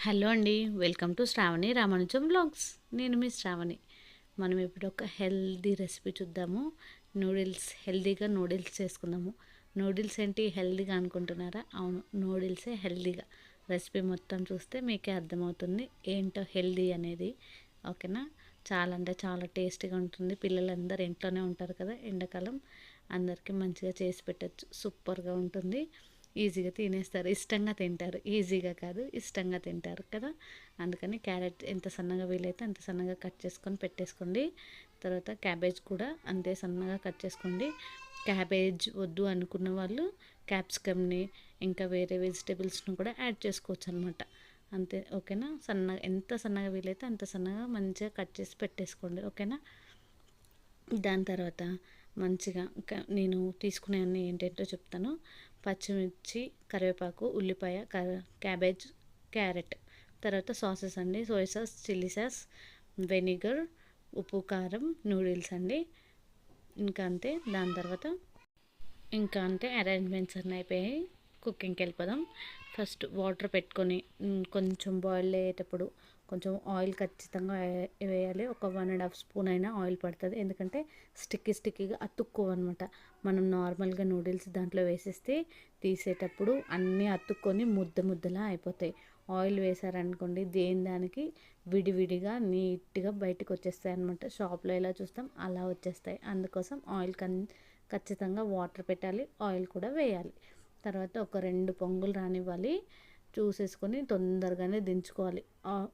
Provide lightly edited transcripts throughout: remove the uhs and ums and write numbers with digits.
Hello అండి, welcome to Sravani Ramanujam vlogs. నేను మీ శ్రావణి. మనం ఇప్పుడు ఒక హెల్దీ రెసిపీ చూద్దాము. హెల్దీగా నూడిల్స్ చేసుకుందాము. నూడిల్స్ ఏంటి హెల్దీగా అనుకుంటున్నారా? అవును, నూడిల్సే హెల్దీగా. రెసిపీ మొత్తం చూస్తే మీకే అర్థమవుతుంది ఏంటో హెల్దీ అనేది. ఓకేనా? చాలా అంటే చాలా టేస్టీగా ఉంటుంది. పిల్లలందరూ ఇంట్లోనే ఉంటారు కదా, ఎండాకాలం అందరికీ మంచిగా చేసి పెట్టచ్చు. సూపర్గా ఉంటుంది. ఈజీగా తినేస్తారు, ఇష్టంగా తింటారు. ఈజీగా కాదు, ఇష్టంగా తింటారు కదా. అందుకని క్యారెట్ ఎంత సన్నగా వీలైతే అంత సన్నగా కట్ చేసుకొని పెట్టేసుకోండి. తర్వాత క్యాబేజ్ కూడా అంతే సన్నగా కట్ చేసుకోండి. క్యాబేజ్ వద్దు అనుకున్న వాళ్ళు క్యాప్సికమ్ని ఇంకా వేరే వెజిటేబుల్స్ని కూడా యాడ్ చేసుకోవచ్చు అనమాట. అంతే. ఓకేనా? ఎంత సన్నగా వీలైతే అంత సన్నగా మంచిగా కట్ చేసి పెట్టేసుకోండి. ఓకేనా? దాని తర్వాత మంచిగా నేను తీసుకునే అన్నీ ఏంటంటో చెప్తాను. పచ్చిమిర్చి, కరివేపాకు, ఉల్లిపాయ, క్యాబేజ్, క్యారెట్. తర్వాత సాసెస్ అండి, soya sauce, chilli sauce, vinegar, ఉప్పు, కారం, నూడిల్స్ అండి. ఇంకా అంతే అరేంజ్మెంట్స్ అన్నీ అయిపోయాయి. కుకింగ్కి వెళ్ళిపోదాం. ఫస్ట్ వాటర్ పెట్టుకొని కొంచెం బాయిల్ అయ్యేటప్పుడు కొంచెం ఆయిల్ ఖచ్చితంగా వేయాలి. ఒక 1.5 స్పూన్ అయినా ఆయిల్ పడుతుంది. ఎందుకంటే స్టిక్కీగా అతుక్కోవన్నమాట. మనం నార్మల్గా నూడిల్స్ దాంట్లో వేసేస్తే తీసేటప్పుడు అన్నీ అతుక్కొని ముద్దలా అయిపోతాయి. ఆయిల్ వేసారనుకోండి దానికి విడివిడిగా నీట్గా బయటకు వచ్చేస్తాయి అన్నమాట. షాప్లో ఎలా చూస్తాం అలా వచ్చేస్తాయి. అందుకోసం ఆయిల్ ఖచ్చితంగా వాటర్ పెట్టాలి, ఆయిల్ కూడా వేయాలి. తర్వాత ఒక 2 పొంగులు రానివ్వాలి. చూసేసుకొని తొందరగానే దించుకోవాలి.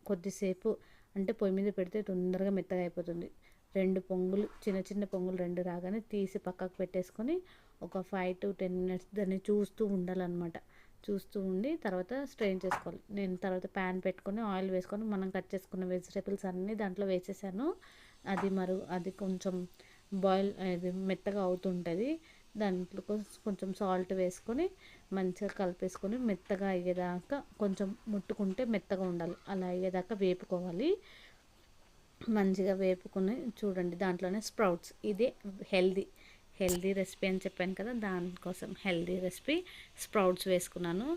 కొద్దిసేపు అంటే పొయ్యి మీద పెడితే తొందరగా మెత్తగా అయిపోతుంది. 2 పొంగులు, చిన్న పొంగులు 2 రాగానే తీసి పక్కకు పెట్టేసుకొని ఒక 5 to 10 minutes దాన్ని చూస్తూ ఉండాలన్నమాట. చూస్తూ ఉండి తర్వాత స్ట్రెయిన్ చేసుకోవాలి. నేను తర్వాత ప్యాన్ పెట్టుకొని ఆయిల్ వేసుకొని మనం కట్ చేసుకున్న వెజిటేబుల్స్ అన్నీ దాంట్లో వేసేసాను. అది కొంచెం అది మెత్తగా అవుతుంటుంది. దాంట్లో కొంచెం సాల్ట్ వేసుకొని మంచిగా కలిపేసుకొని మెత్తగా అయ్యేదాకా కొంచెం ముట్టుకుంటే మెత్తగా ఉండాలి. అలా అయ్యేదాకా వేపుకోవాలి. మంచిగా వేపుకొని చూడండి, దాంట్లోనే స్ప్రౌట్స్. ఇదే హెల్దీ రెసిపీ అని చెప్పాను కదా, దానికోసం హెల్దీ రెసిపీ. స్ప్రౌట్స్ వేసుకున్నాను.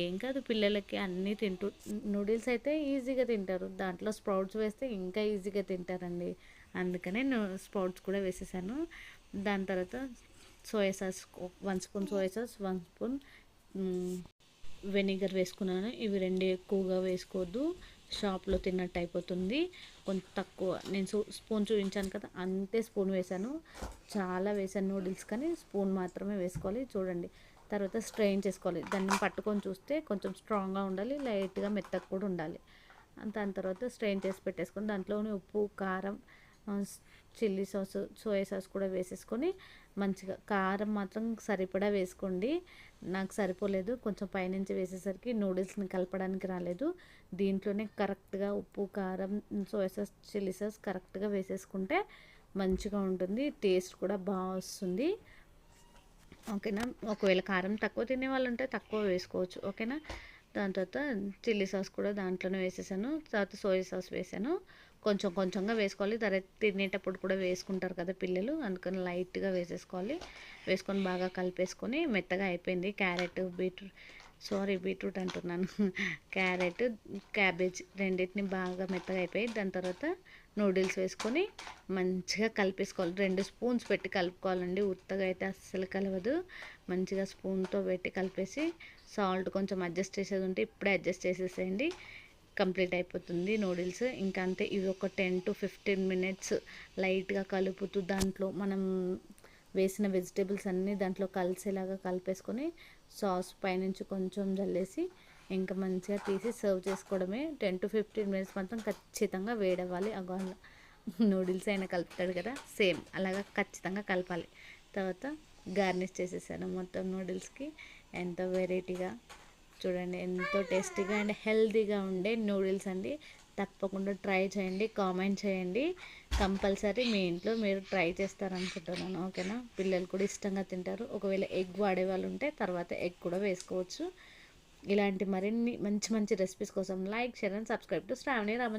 ఏం కాదు, పిల్లలకి అన్నీ నూడిల్స్ అయితే ఈజీగా తింటారు. దాంట్లో స్ప్రౌట్స్ వేస్తే ఇంకా ఈజీగా తింటారండి. అందుకనే స్ప్రౌట్స్ కూడా వేసేసాను. దాని తర్వాత soya sauce 1 spoon soya sauce, 1 spoon vinegar వేసుకున్నాను. ఇవి 2 ఎక్కువగా వేసుకోవద్దు, షాప్లో తిన్నట్టు అయిపోతుంది. కొంచెం తక్కువ, నేను స్పూన్ చూపించాను కదా అంతే స్పూన్ వేసాను. చాలా వేసాను నూడిల్స్, కానీ స్పూన్ మాత్రమే వేసుకోవాలి. చూడండి, తర్వాత స్ట్రెయిన్ చేసుకోవాలి. దాన్ని పట్టుకొని చూస్తే కొంచెం స్ట్రాంగ్గా ఉండాలి, లైట్గా మెత్తగా కూడా ఉండాలి. దాని తర్వాత స్ట్రెయిన్ చేసి పెట్టేసుకొని దాంట్లోనే ఉప్పు, కారం, చిల్లీ సాస్, సోయా సాస్ కూడా వేసేసుకొని మంచిగా, కారం మాత్రం సరిపడా వేసుకోండి. నాకు సరిపోలేదు, కొంచెం పైనుంచి వేసేసరికి నూడిల్స్ని కలపడానికి రాలేదు. దీంట్లోనే కరెక్ట్గా ఉప్పు, కారం, సోయా సాస్, చిల్లీ సాస్ కరెక్ట్గా వేసేసుకుంటే మంచిగా ఉంటుంది. టేస్ట్ కూడా బాగా వస్తుంది. ఓకేనా? ఒకవేళ కారం తక్కువ తినే వాళ్ళు ఉంటే తక్కువ వేసుకోవచ్చు. ఓకేనా? దాని తర్వాత చిల్లీ సాస్ కూడా దాంట్లోనే వేసేసాను. తర్వాత సోయా సాస్ వేసాను. కొంచెంగా వేసుకోవాలి. తర్వాత తినేటప్పుడు కూడా వేసుకుంటారు కదా పిల్లలు, అందుకని లైట్గా వేసేసుకోవాలి. వేసుకొని బాగా కలిపేసుకొని మెత్తగా అయిపోయింది. బీట్రూట్ అంటున్నాను. క్యారెట్, క్యాబేజ్ రెండింటిని బాగా మెత్తగా అయిపోయి దాని తర్వాత నూడిల్స్ వేసుకొని మంచిగా కలిపేసుకోవాలి. 2 స్పూన్స్ పెట్టి కలుపుకోవాలండి, ఉత్తగా అయితే అస్సలు కలవదు. మంచిగా స్పూన్తో పెట్టి కలిపేసి సాల్ట్ కొంచెం అడ్జస్ట్ చేసేది ఉంటే ఇప్పుడే అడ్జస్ట్ చేసేసేయండి. కంప్లీట్ అయిపోతుంది నూడిల్స్. ఇంకా అంతే. ఇవి ఒక 10 to 15 minutes లైట్గా కలుపుతూ దాంట్లో మనం వేసిన వెజిటేబుల్స్ అన్నీ దాంట్లో కలిసేలాగా కలిపేసుకొని సాస్ పైనుంచి కొంచెం జల్లేసి ఇంకా మంచిగా తీసి సర్వ్ చేసుకోవడమే. 10 to 15 minutes మాత్రం ఖచ్చితంగా వేడవ్వాలి. నూడిల్స్ అయినా కలుపుతాడు కదా, సేమ్ అలాగా ఖచ్చితంగా కలపాలి. తర్వాత గార్నిష్ చేసేసాను మొత్తం నూడిల్స్కి. ఎంతో వెరైటీగా, చూడండి ఎంతో టేస్టీగా అండ్ హెల్తీగా ఉండే నూడిల్స్ అండి. తప్పకుండా ట్రై చేయండి, కామెంట్ చేయండి. కంపల్సరీ మీ ఇంట్లో మీరు ట్రై చేస్తారనుకుంటున్నాను. ఓకేనా? పిల్లలు కూడా ఇష్టంగా తింటారు. ఒకవేళ ఎగ్ వాడే వాళ్ళు ఉంటే తర్వాత ఎగ్ కూడా వేసుకోవచ్చు. ఇలాంటి మరిన్ని మంచి రెసిపీస్ కోసం like, share and subscribe to Sravani Raman.